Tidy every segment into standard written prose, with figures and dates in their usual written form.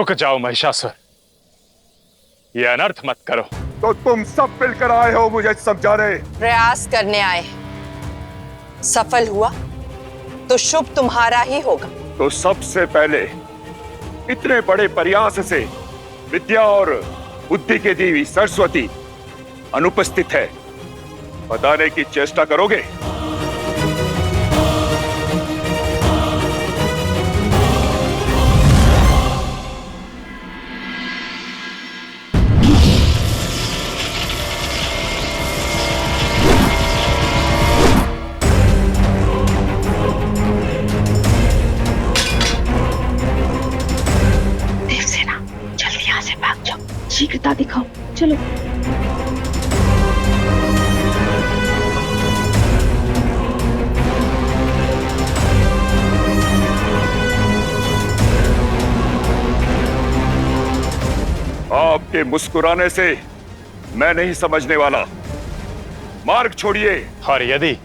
रुक जाओ महिषासुर, ये अनर्थ मत करो। तो तुम सब मिलकर आए हो मुझे समझाने? प्रयास करने आए, सफल हुआ तो शुभ तुम्हारा ही होगा। तो सबसे पहले इतने बड़े प्रयास से विद्या और बुद्धि की देवी सरस्वती अनुपस्थित है, बताने की चेष्टा करोगे? देवसेना, जल्दी यहाँ से भाग जाओ, शीघ्रता दिखाओ, चलो। आपके मुस्कुराने से मैं नहीं समझने वाला। मार्ग छोड़िए। और यदि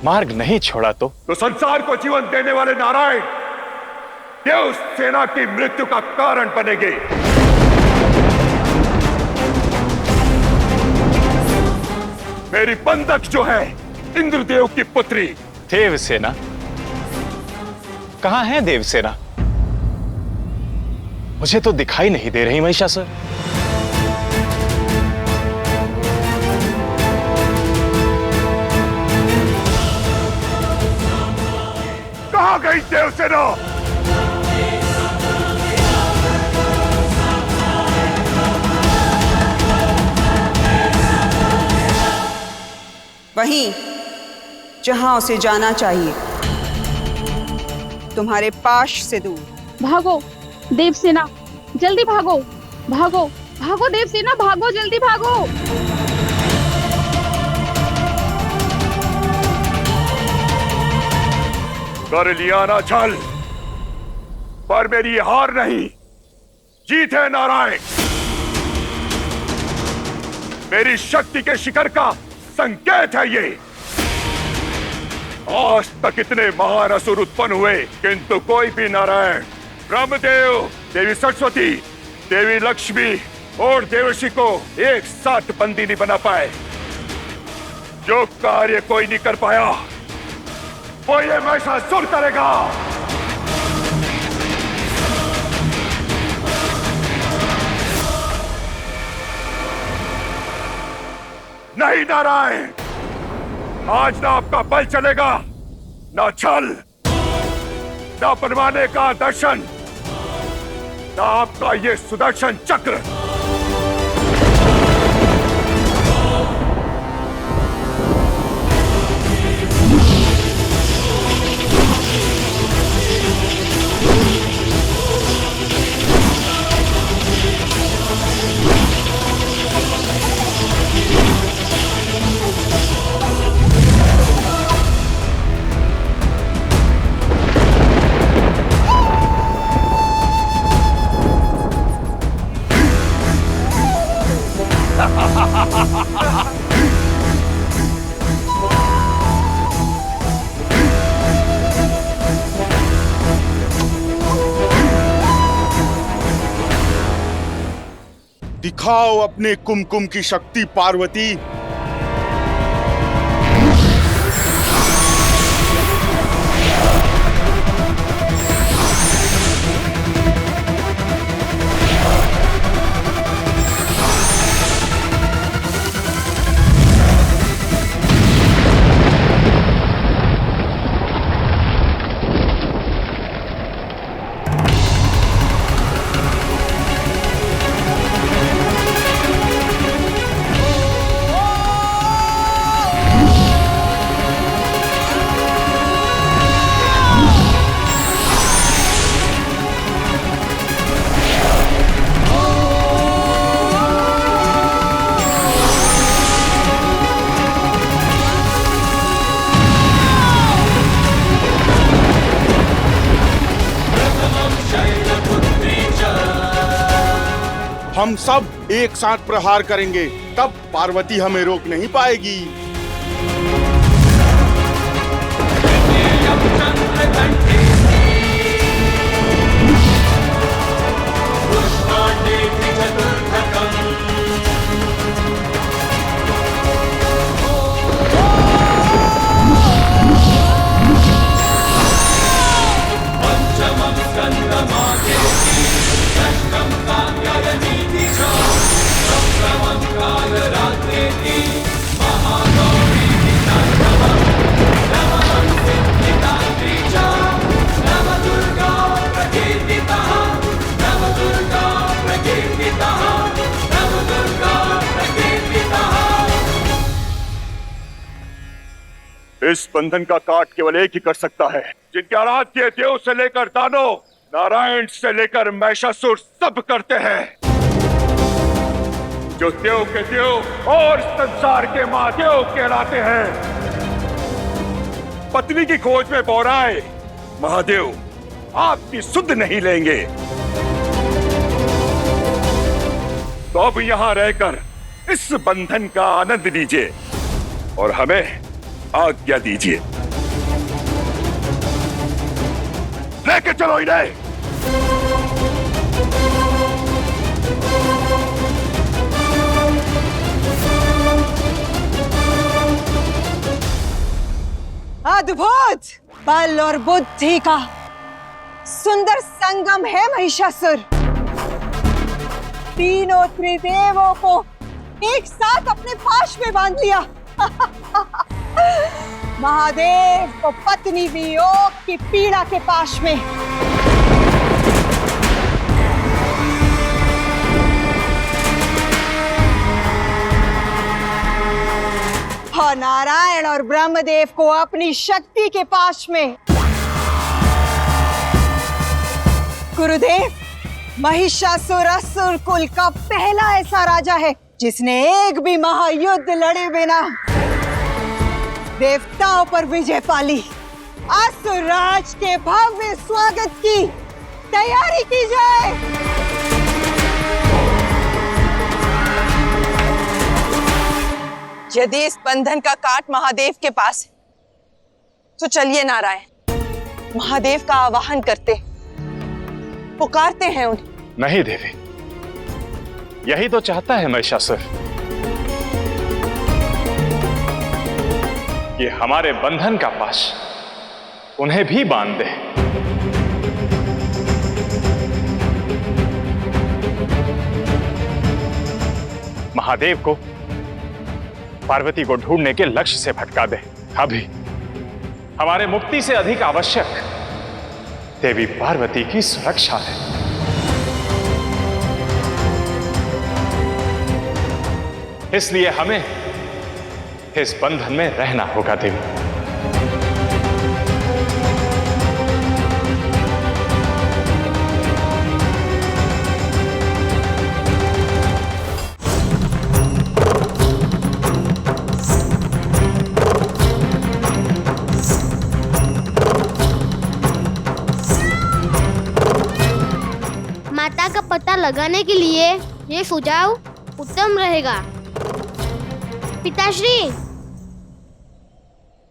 मार्ग नहीं छोड़ा तो संसार को जीवन देने वाले नारायण देव सेना की मृत्यु का कारण बनेंगे। मेरी बंधक जो है इंद्रदेव की पुत्री देवसेना, कहां है देवसेना? मुझे तो दिखाई नहीं दे रही महिषासुर। कहां गई देवसेना? वहीं जहां उसे जाना चाहिए, तुम्हारे पाश से दूर। भागो देवसेना, जल्दी भागो, भागो भागो देवसेना, भागो जल्दी भागो। कर लिया ना छल, पर मेरी हार नहीं, जीत है नारायण। मेरी शक्ति के शिखर का संकेत है ये। आज तक इतने महान असुर उत्पन्न हुए, किंतु कोई भी नारायण, ब्रह्मदेव, देवी सरस्वती, देवी लक्ष्मी और देवर्षि को एक साथ बंदी नहीं बना पाए। जो कार्य कोई नहीं कर पाया वो ये महिषासुर करेगा। नहीं नारायण, आज ना आपका बल चलेगा, ना छल, ना परवाने का दर्शन, ना आपका ये सुदर्शन चक्र। दिखाओ अपने कुमकुम की शक्ति पार्वती। हम सब एक साथ प्रहार करेंगे, तब पार्वती हमें रोक नहीं पाएगी। इस बंधन का काट केवल एक ही कर सकता है, जिनके आराध्य देव से लेकर दानव, नारायण से लेकर महिषासुर सब करते हैं, जो देव के देव और संसार के महादेव कहलाते हैं। पत्नी की खोज में बौराए महादेव आपकी सुध नहीं लेंगे, तो अब यहां रहकर इस बंधन का आनंद लीजिए और हमें आज्ञा दीजिए। लेके चलो इन्हें। अद्भुत बल और बुद्धि का सुंदर संगम है महिषासुर। तीनों त्रिदेवों को एक साथ अपने पाश में बांध लिया। महादेव को पत्नी वियोग की पीड़ा के पाश में। और नारायण और ब्रह्मदेव को अपनी शक्ति के पाश में। गुरुदेव, महिषासुर असुर कुल का पहला ऐसा राजा है जिसने एक भी महायुद्ध लड़े बिना देवताओं पर विजय पाली। असुर राज के भव्य स्वागत की तैयारी की जाए। यदि इस बंधन का काट महादेव के पास है, तो चलिए नारायण, महादेव का आवाहन करते, पुकारते हैं उन्हें। नहीं देवी, यही तो चाहता है महिषासुर कि हमारे बंधन का पाश उन्हें भी बांध दे। महादेव को पार्वती को ढूंढने के लक्ष्य से भटका दे। अभी हमारे मुक्ति से अधिक आवश्यक देवी पार्वती की सुरक्षा है। इसलिए हमें इस बंधन में रहना होगा देवी। माता का पता लगाने के लिए ये सुझाव उत्तम रहेगा। पिताश्री,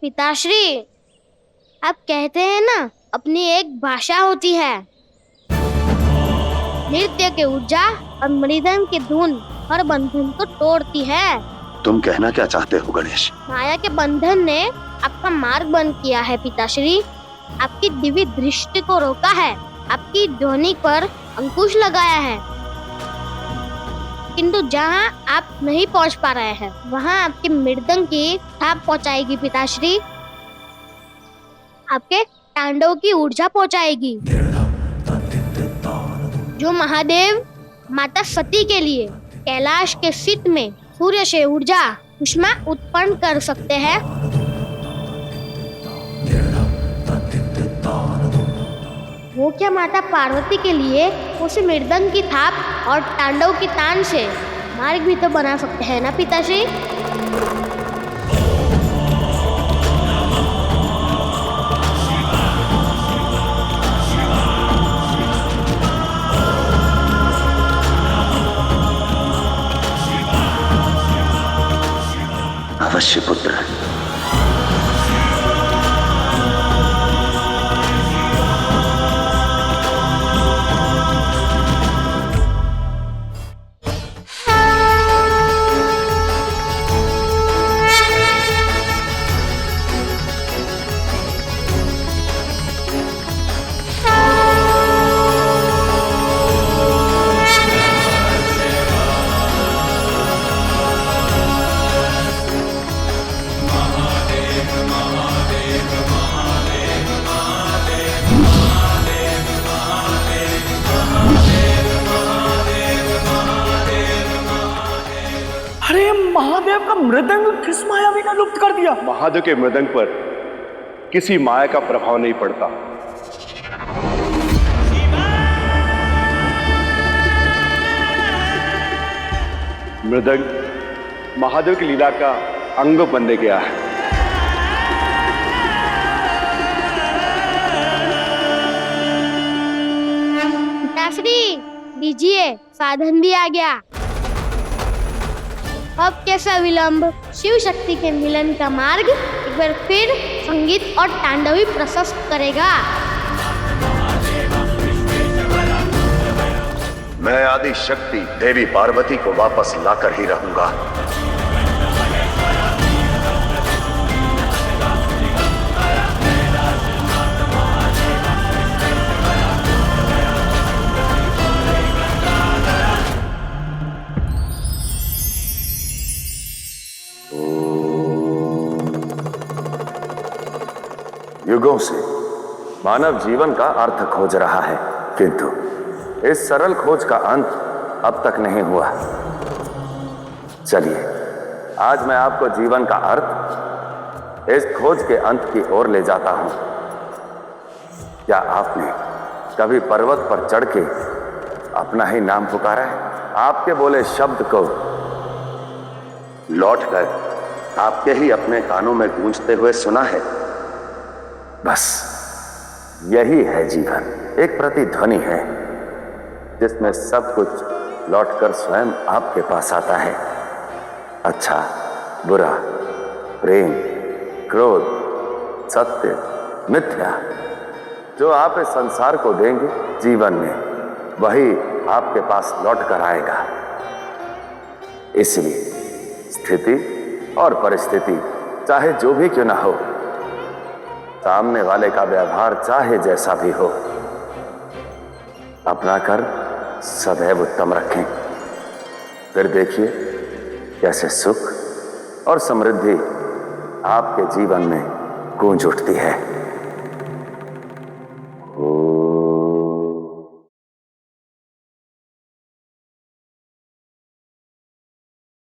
पिताश्री, आप कहते हैं ना, अपनी एक भाषा होती है। नृत्य की ऊर्जा और मृदंग की धुन हर बंधन को तोड़ती है। तुम कहना क्या चाहते हो गणेश? माया के बंधन ने आपका मार्ग बंद किया है पिताश्री। आपकी दिव्य दृष्टि को रोका है, आपकी ध्वनि पर अंकुश लगाया है, किंतु जहां आप नहीं पहुंच पा रहे हैं, वहां आपकी मृदंग की थाप पहुंचाएगी पिताश्री। आपके तांडव की ऊर्जा पहुंचाएगी, जो महादेव माता सती के लिए कैलाश के शीत में सूर्य से ऊर्जा उष्मा उत्पन्न कर सकते हैं। वो क्या माता पार्वती के लिए उस मृदंग की थाप और तांडव की तान से मार्ग भी तो बना सकते हैं ना पिताश्री? अवश्य पुत्र। मृदंग किस मायावी ने लुप्त कर दिया? महादेव के मृदंग पर किसी माया का प्रभाव नहीं पड़ता। मृदंग महादेव की लीला का अंग बनने गया है। पिताश्री दीजिए, साधन भी आ गया। अब कैसा विलंब, शिव शक्ति के मिलन का मार्ग एक बार फिर संगीत और तांडवी प्रशस्त करेगा। मैं आदि शक्ति देवी पार्वती को वापस लाकर ही रहूंगा। युगों से मानव जीवन का अर्थ खोज रहा है, किंतु इस सरल खोज का अंत अब तक नहीं हुआ। चलिए, आज मैं आपको जीवन का अर्थ इस खोज के अंत की ओर ले जाता हूं। क्या आपने कभी पर्वत पर चढ़ के अपना ही नाम पुकारा है? आपके बोले शब्द को लौटकर आपके ही अपने कानों में गूंजते हुए सुना है। बस यही है जीवन, एक प्रतिध्वनि है जिसमें सब कुछ लौटकर स्वयं आपके पास आता है। अच्छा, बुरा, प्रेम, क्रोध, सत्य, मिथ्या, जो आप इस संसार को देंगे जीवन में, वही आपके पास लौट कर आएगा। इसलिए स्थिति और परिस्थिति चाहे जो भी क्यों ना हो, सामने वाले का व्यवहार चाहे जैसा भी हो, अपना कर सदैव उत्तम रखें। फिर देखिए कैसे सुख और समृद्धि आपके जीवन में गूंज उठती है।